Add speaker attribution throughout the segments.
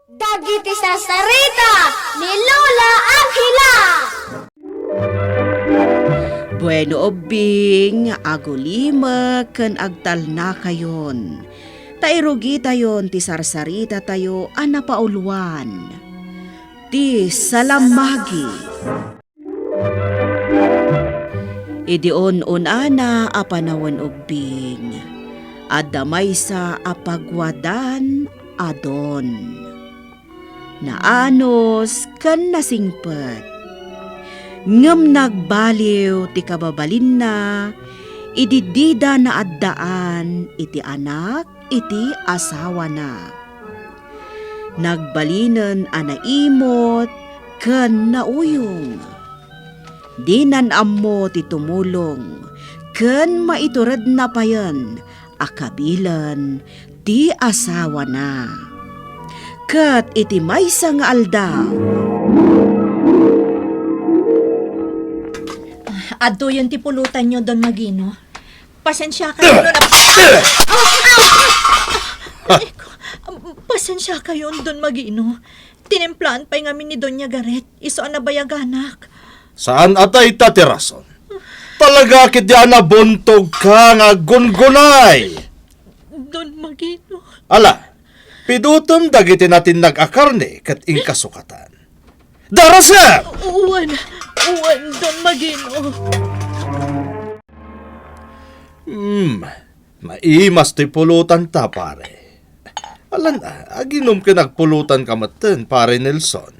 Speaker 1: Dagiti sasarita ni Lola Angela.
Speaker 2: Bueno obing, agulima ken agtal na kayon. Tairugi tayon ti sarsarita tayo anapauluan. Ti salamagi. Idion unana apanawan ubing. Adamay sa apagwadan adon. Naanos kan nasingpet. Ngem nagbaliw ti kababalin na, ididida na addaan iti anak iti asawa na. Nagbalinen anaimot ken nauyong. Dinan ammo ti tumulong ken maiturad na payan akabilan ti asawa na. Kat iti maysa nga aldaw.
Speaker 3: Adto yun ti pulutan nyo, Don Magino. Pasensya kayo na... Pasensya kayo, Don Magino. Tinimplaan pa'y ngamin ni Doña Garet. Iso anabayaganak.
Speaker 4: Saan atay tatirason? Talaga kiti anabuntog ka nga gungunay.
Speaker 3: Don Magino.
Speaker 4: Ala, pidutom dagiti natin nag-akarne kat inkasukatan. Darasem!
Speaker 3: Uwan, Don Magino.
Speaker 4: Maimas ti pulutan ta, pare. Alan, aginom ka nagpulutan ka maten, pare Nelson.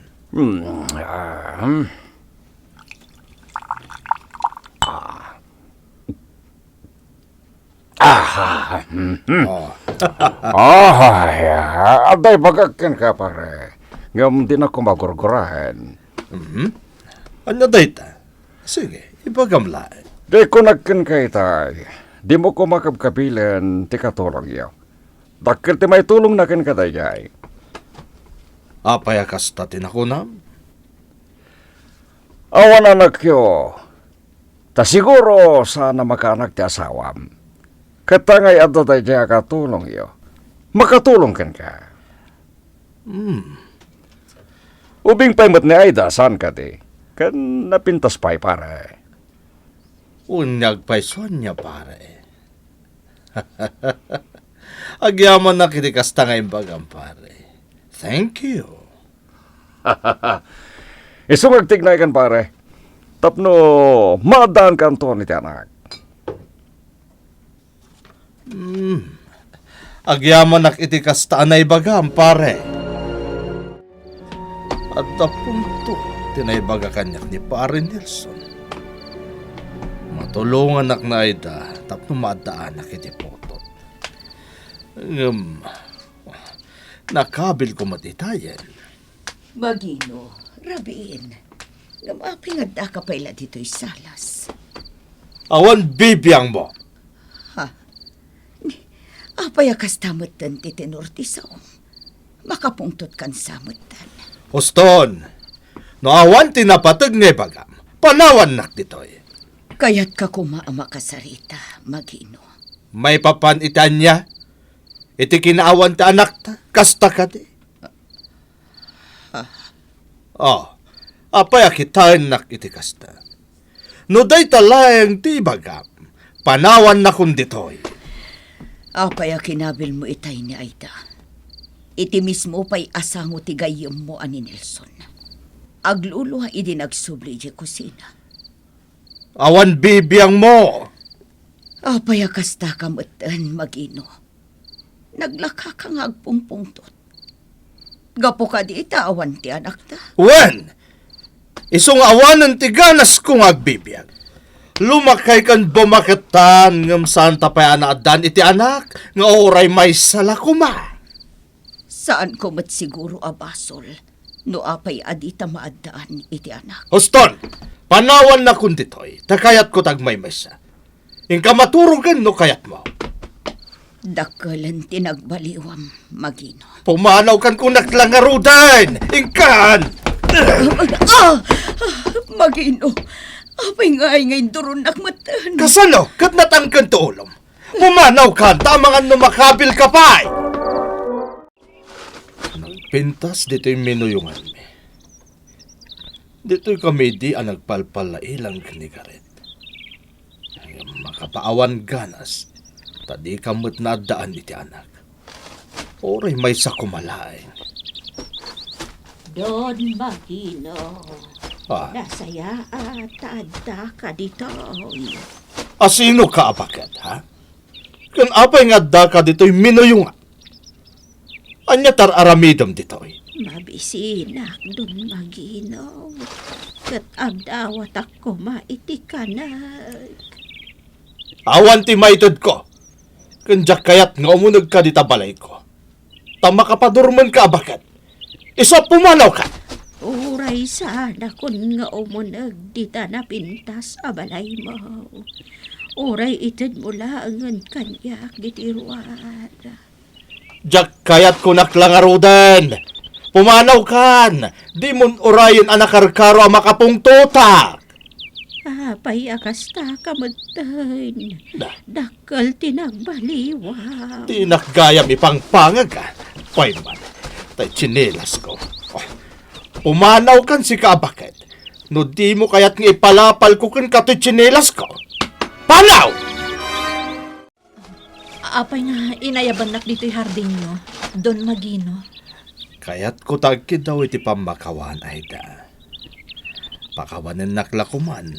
Speaker 5: Aday bagakan ka pare. Ngam din ako magurgurahan.
Speaker 4: Ano dayta? Sige, ipagamlaan.
Speaker 5: Di ko nagkan kay tay. Di mo ko makabkabilan ti katulong yaw. Dakil ti may tulong na ken kadayay.
Speaker 4: Apay akasta tinakunam?
Speaker 5: Awan anak yo. Ta siguro sana makaanak ti asawam. Katangay adto tayo niya katulong yo. Makatulong kan ka. Ubing paymat ni Aida, saan ka di? Kan napintas pa'y pare.
Speaker 4: Unyag pa'y sonya, pare. Agyaman na kitikasta nga imbagang, pare. Thank you.
Speaker 5: Isong agtignay kan pare. Tapno, maadaan ka ang ni ti anak.
Speaker 4: Agyaman na kitikasta na ibagam, pare. At tapunto, tinaibaga kanyak ni pare Nelson. Matulungan nak na ida, tapno maadaan na kiti poto. Nakabil ko matitayan.
Speaker 2: Magino, rabiin. Ngamapi nga ka paila dito'y salas.
Speaker 4: Awan bibiyang mo.
Speaker 2: Apay akas tamutan ti tenortisaw. Makapungtot kan samutan.
Speaker 4: Huston, no awan tinapatag ni bagam, panawan nak ditoy.
Speaker 2: Kaya't ka kumaama kasarita, Magino.
Speaker 4: May papanitan niya, iti kinaawan ti anak ta, kasta ka di. Apay akitain nak iti kasta. No day talayang ti bagam, panawan na kun ditoy.
Speaker 2: Apay akinabil mo itay ni Aida. Iti mismo pa'y asango ti gayem mo ani Nelson. Agluluha idi nagsubli di kusina.
Speaker 4: Awan bibiyang mo.
Speaker 2: Apay akasta kamatan, Magino. Naglaka ka nga agpungpungtot. Gapo ka di awan ti anak ta.
Speaker 4: Wen, isong awanan ti ganas kong agbibiyag. Lumakay kan bumaketan ngam santa pa anaadan iti anak nga oray may salakuma.
Speaker 2: Saan ko mat siguro abasol no apay adita maadaan iti anak.
Speaker 4: Huston, panawan na kun ditoy, takayat ko tagmay mesa. Ingka maturugan no kayat mo.
Speaker 2: Dakalan tinagbaliwam, Magino.
Speaker 4: Pumanaw kan kunak lang arudan, ingkan!
Speaker 2: Magino, apay ngayon duron nakmatan.
Speaker 4: Kasano, kat natangkan to ulom. Pumanaw kan, tamang ano makabil ka pa'y! Pintas dito'y minuyungan mi. Dito'y kami di ang nagpalpalailang kanigarit. Makapaawan ganas, tadi kamot na daan iti anak. Oray may sa kumalain.
Speaker 6: Don Magino,
Speaker 4: Ah,
Speaker 6: nasaya at adda ka dito.
Speaker 4: asino ka abakat, ha? Kan apay nga da ka dito'y minuyungan. Anya tar aramidom dito'y.
Speaker 6: Mabisinak Don Magino. Kat agdawat ako maitikanag.
Speaker 4: Awan ti maitod ko. Kanjak kayat nga umunag ka di tabalay ko. Tama ka pa durman ka abakat. Isa pumanaw ka.
Speaker 6: Uray sana kun nga umunag dita na pintas abalay mo. Uray itid mo laangan kanyak gitiruan.
Speaker 4: Jak kayat ko naklangarudan. Pumanaw kan. Di mon orayon anakarkaro ang makapungtotak.
Speaker 6: Apay akasta kamadtan.
Speaker 4: Da.
Speaker 6: Dakal tinagbaliwa.
Speaker 4: Tinakgayam ipangpangag ka. Payman. Tay chinelas ko. Oh. Pumanaw kan si kabaket. No di mo kayat nga ipalapal ko kan kato'y chinelas ko. Panaw!
Speaker 3: Apay nga inayabanak dito'y hardin nyo, Don Magino.
Speaker 4: Kayat ko tagkid daw iti pamakawan ay da. Pakawanan naklakuman.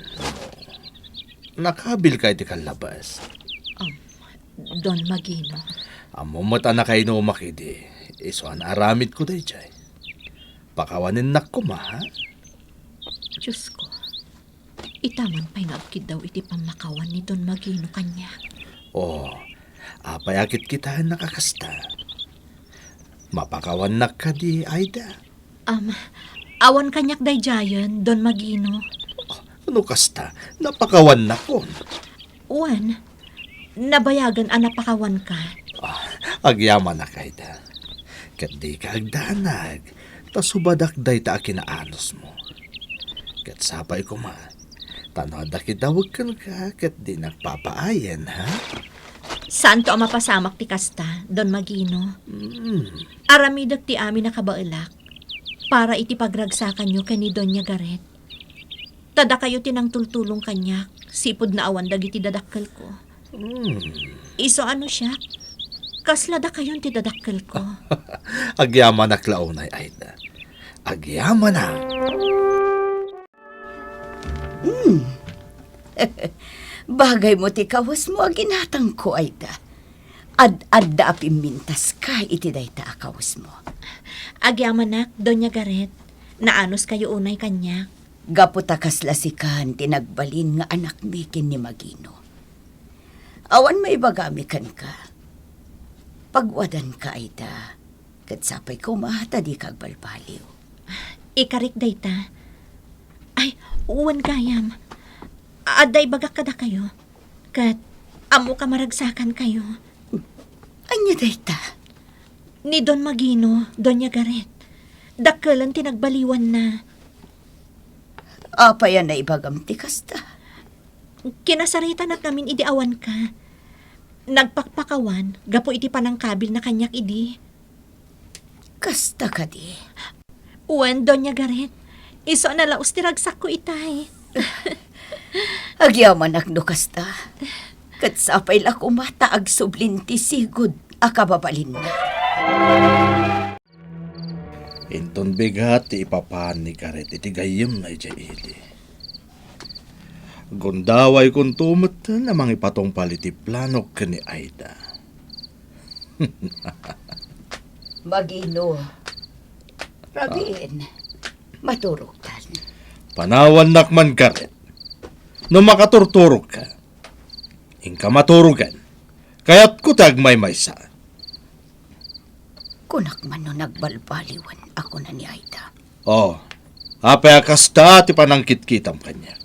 Speaker 4: Nakabil ka iti kalabas.
Speaker 3: Don Magino.
Speaker 4: Amo mata na kayo no makidi. Iso an aramid ko day jay. Pakawanin nakuma, ha?
Speaker 3: Diyos ko. Itaman pa'y naabkid daw iti pamakawan ni Don Magino kanya.
Speaker 4: Oh, apayakit kita nakakasta. Mapakawan na ka di, Aida.
Speaker 3: Awan kanyak day jayan, Don Magino.
Speaker 4: Ano kasta? Napakawan na ko.
Speaker 3: Uwan, nabayagan napakawan ka.
Speaker 4: Agyaman na ka, Aida. Kat di ka agdanag. Tasubadak day ta kinaanos mo. Kat sapay ko ma. Tanoda kitawag kan ka. Kat di nagpapaayan, ha?
Speaker 3: Saan to ang mapasamak ti kasta, Don Magino? Aramidag ti amin nakabailak para iti pagragsakan nyo kani Doña Garet. Tada kayo tinang tultulong kanyak, sipod na awan dagiti dadakkel ko. Iso ano siya? Kaslada kayon ti dadakkel ko.
Speaker 4: Agyaman na klaunay, Aida. Agyaman na.
Speaker 2: Bagay mo ti kawas mo aginatang ko, Aida. Ad-adda apimintas ka iti dayta akawas mo.
Speaker 3: Agyamanak, Doña Garet, naanos kayo unay kanyak.
Speaker 2: Gaputakas lasikan tinagbalin nga anak mikin ni Magino. Awan may bagamikan ka. Pagwadan ka, Aida. Katsapay ko mahata di kagbalbaliw.
Speaker 3: Ikarik dayta. Ay, uwan gayam. Aday bagak kada kayo. Kat, amo ka maragsakan kayo.
Speaker 2: Anya dayta?
Speaker 3: Ni Don Magino, Doña Garet. Dakkelan tinagbaliwan na.
Speaker 2: Apayan na ibagam ti kasta.
Speaker 3: Kinasaritan at namin idiawan ka. Nagpakpakawan, gapo iti panangkabil na kanyak idi.
Speaker 2: Kasta ka di.
Speaker 3: Uwan, Doña Garet. Iso na laos tiragsak ko itay.
Speaker 2: Agyaman akno kasta. Katsapay la kumata ag sublin ti sigud akababalin na.
Speaker 4: Inton bigat ti ipapahan ni Karet iti gayem na ili. Gundaway kung tumot na mga ipatong paliti planok ka ni Aida.
Speaker 2: Magino. Rabiin. Maturukan.
Speaker 4: Panawan nakman Karet. No makaturturog ka. Ingka maturugan. Kaya't kutag may maysa.
Speaker 2: Kunak man no nagbalbaliwan ako na ni Aida.
Speaker 4: Oh, apay akasta ti panangkit-kitam kanya.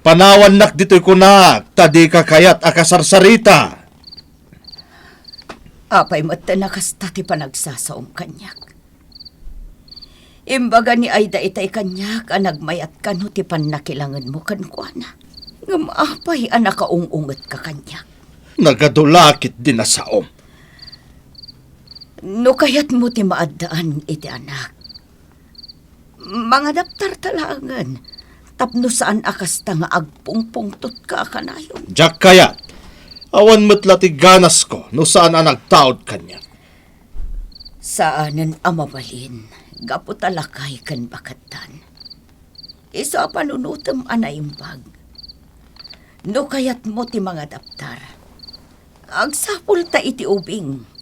Speaker 4: Panawan nak dito'y kunak, tadi ka kayat akasarsarita.
Speaker 2: Apay mata nakasta ti panagsasaom kanyak. Imbaga ni Aida itay kanyak anagmayat ka no ti panakilangan mo kankwana. Ngam apay anak kaungungat ka kanyak.
Speaker 4: Nagadulakit din na saom.
Speaker 2: No kayat mo ti maadaan iti anak. Mga daptar talangan, tapno saan akasta nga agpungpungtot ka kanayon.
Speaker 4: Jak kayat, awan matlati ganas ko no saan ang nagtaod kanya.
Speaker 2: Saanan amabalin, gapo talakay kan bakatan. Isa panunutom anaimbag. No kayat mo ti mga daptar. Agsapul ta iti ubing.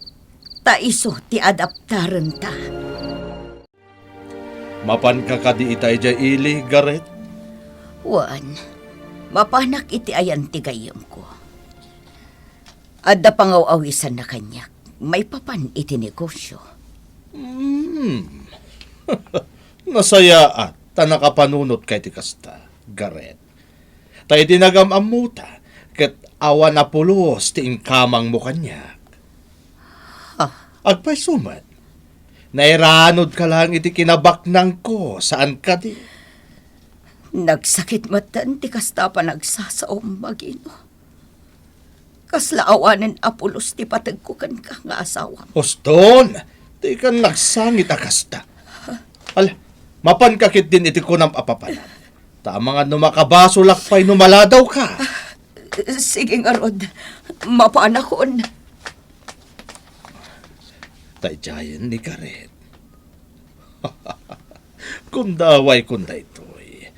Speaker 2: Ta iso ti adaptaren ta.
Speaker 4: Mapan ka kadi itay jay ili, Garet?
Speaker 2: Wan, mapanak iti ayan ti gayam ko. Adda pangaw-awisan na kanyak. May papan iti negosyo.
Speaker 4: Nasaya at ta nakapanunot kay ti kasta, Garet. Ta iti nagamamuta, ket awan na pulos ti ingkamang mo kanyak. Agpay sumat, nairanod ka lang iti kinabaknang ko saan ka di.
Speaker 2: Nagsakit matan ti kasta pa nagsasaom magino. Kasla awanen apulos ti patagkukan ka nga asawa.
Speaker 4: Oston, di ka nagsangit akasta. Ala, mapankakit din iti kunam apapalan. Tama nga numakabaso lakpay numaladaw ka.
Speaker 2: Sige nga Rod, mapanakon.
Speaker 4: Tayjayan ni Garet. Kundaway kunda ito'y.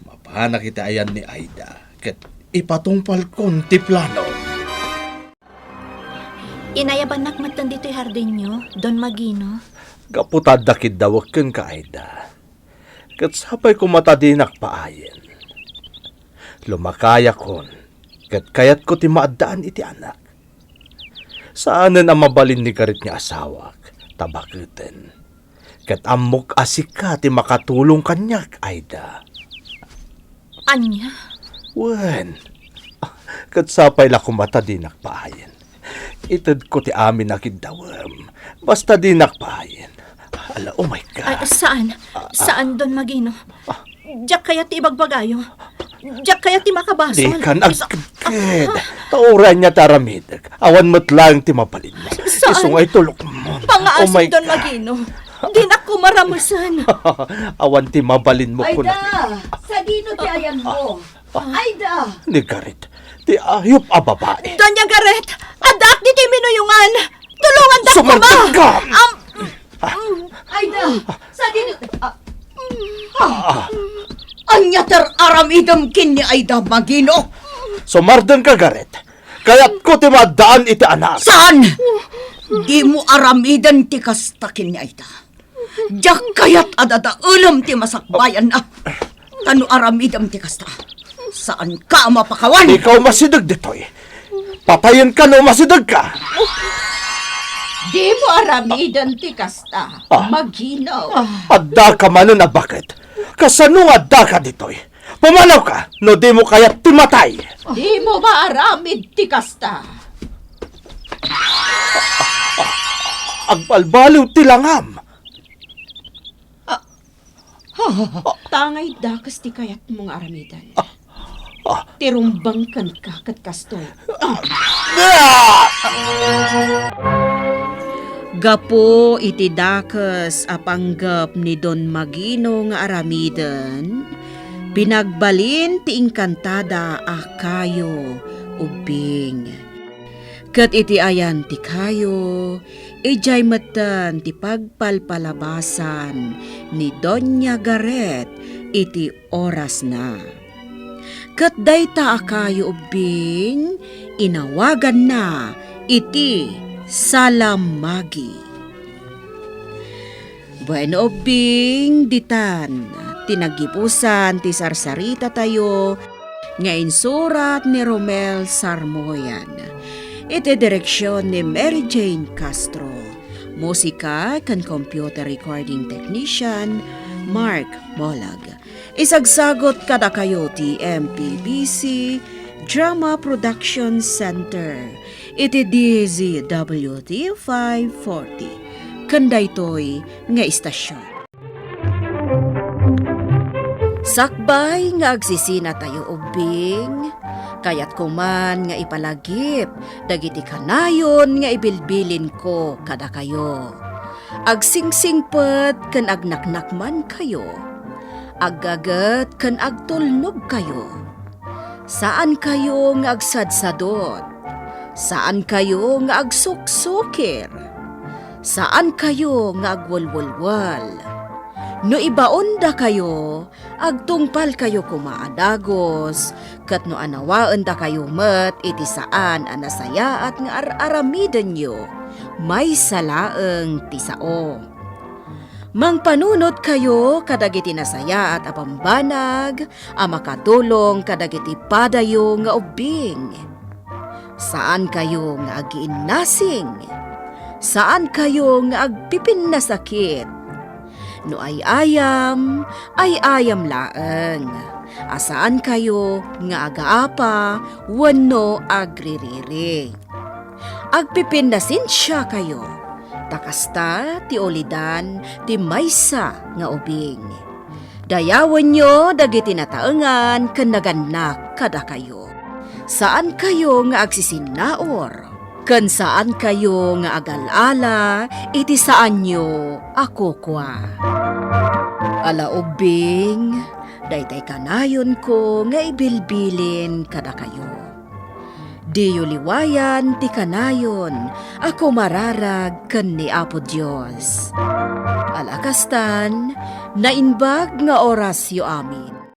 Speaker 4: Mapanak iti ayan ni Aida. Ket ipatungpal kon ti plano.
Speaker 3: Inayabanak matan dito'y hardin nyo, Don Magino.
Speaker 4: Kaputad dakid dawag ken ka Aida. Ket sapay ko matadinak paayen. Lumakaya kon. Ket kayat ko ti maadaan iti anak. Saanan ang mabalin ni Garet nga asawak, tabakiten. Ket amok asika ti makatulong kanyak, Aida.
Speaker 3: Anya?
Speaker 4: Wen, ket sapay la kumata dinak paayen. Ited ko ti amin nakidawam, basta dinak paayen. Ala, oh my God.
Speaker 3: Ay, saan? Saan, Don Magino? Diyak kaya ti ibagbagayo? Diyak kaya ti makabasol?
Speaker 4: Di kan agkid. Tauran niya taramidag. Awan mo't lang ti mapalin mo.
Speaker 3: Saan?
Speaker 4: Isungay tulok mo.
Speaker 3: Pangaasim,
Speaker 4: my
Speaker 3: Don
Speaker 4: God.
Speaker 3: Magino. Di na ko maramusan.
Speaker 4: Awan ti mabalin mo ko na.
Speaker 2: Sa dino ti ayan mo. Aida!
Speaker 4: Ni Garet, ti ayop a babae.
Speaker 3: Donya Garet, adak di ti minuyungan. Tulungan dak ko ma.
Speaker 4: Sumandag ka!
Speaker 2: Aida! Sa dino... Anya ter aramidam kin ni Aida Magino.
Speaker 4: Sumardan ka, Garet. Kaya't ko ti madaan iti anak.
Speaker 2: Saan? Di mo aramidan ti kastakin ni Aida. Diyak kayat adada ulam ti masakbayan na. Tano aramidam ti kasta. Saan ka mapakawan?
Speaker 4: Ikaw masidag ditoy. Patayin ka no masidag ka.
Speaker 6: Di mo aramidan ti kasta, Magino.
Speaker 4: Adda ka man na bakit? Kasano nga adda ka ditoy? Pumanaw ka, no di mo kaya timatay.
Speaker 6: Di mo maaramid ti kasta.
Speaker 4: Agbalbaliw tilangam.
Speaker 6: Tangay dakas ti kayat mong aramidan. Tirumbang kan ka kat kastoy. Gapo iti dakas apanggap ni Don Magino nga aramidan, pinagbalin ti ingkantada akayo ubing. Kat iti ayan ti kayo, ijay matan ti pagpalpalabasan ni Doña Garet iti oras na. Kat dayta akayo ubing, inawagan na iti salamagi. Bueno ubing, ditan, tinagipusan ti sarsarita tayo, nga insurat ni Romel Sarmoyan. Iti direksyon ni Mary Jane Castro. Musika kan computer recording technician Mark Molag. Isagsagot kada kayo ti MPBC Drama Production Center. Iti DZWT 540. Kanda ito'y nga istasyon. Sakbay nga agsisina tayo ubing, Kayat ko man nga ipalagip, dagiti kanayon nga ibilbilin ko kada kayo. Agsingsingpet ken agnaknak man kayo, aggagat ken agtulnog kayo. Saan kayo nga agsadsadot? Saan kayo nga agsuksukir? Saan kayo nga agwalwalwal? No ibaon da kayo, agtungpal kayo kumaadagos, kat no anawaan da kayo met iti saan anasaya at nga aramiden nyo, may salaeng tisao. Mangpanunot kayo kadagiti nasaya at apambanag, makatulong kadagiti padayo nga ubing. Saan kayo nga agiinnasing? Saan kayo nga agpipin na sakit? No ay ayam laeng. Asaan kayo nga agaapa, wano agririri. Agpipindasin siya kayo. Takasta ti olidan ti maysa nga ubing. Dayawan nyo dagiti nataengan ken naganak kada kayo. Saan kayo nga agsisinaor? Ken saan kayo nga agalala, iti saan nyo ako kwa. Ala ubing, daytay kanayon ko nga ibilbilin kada kayo. Diyo liwayan ti kanayon, ako mararag ken ni Apo Dios. Alakastan, nainbag nga orasyo amin.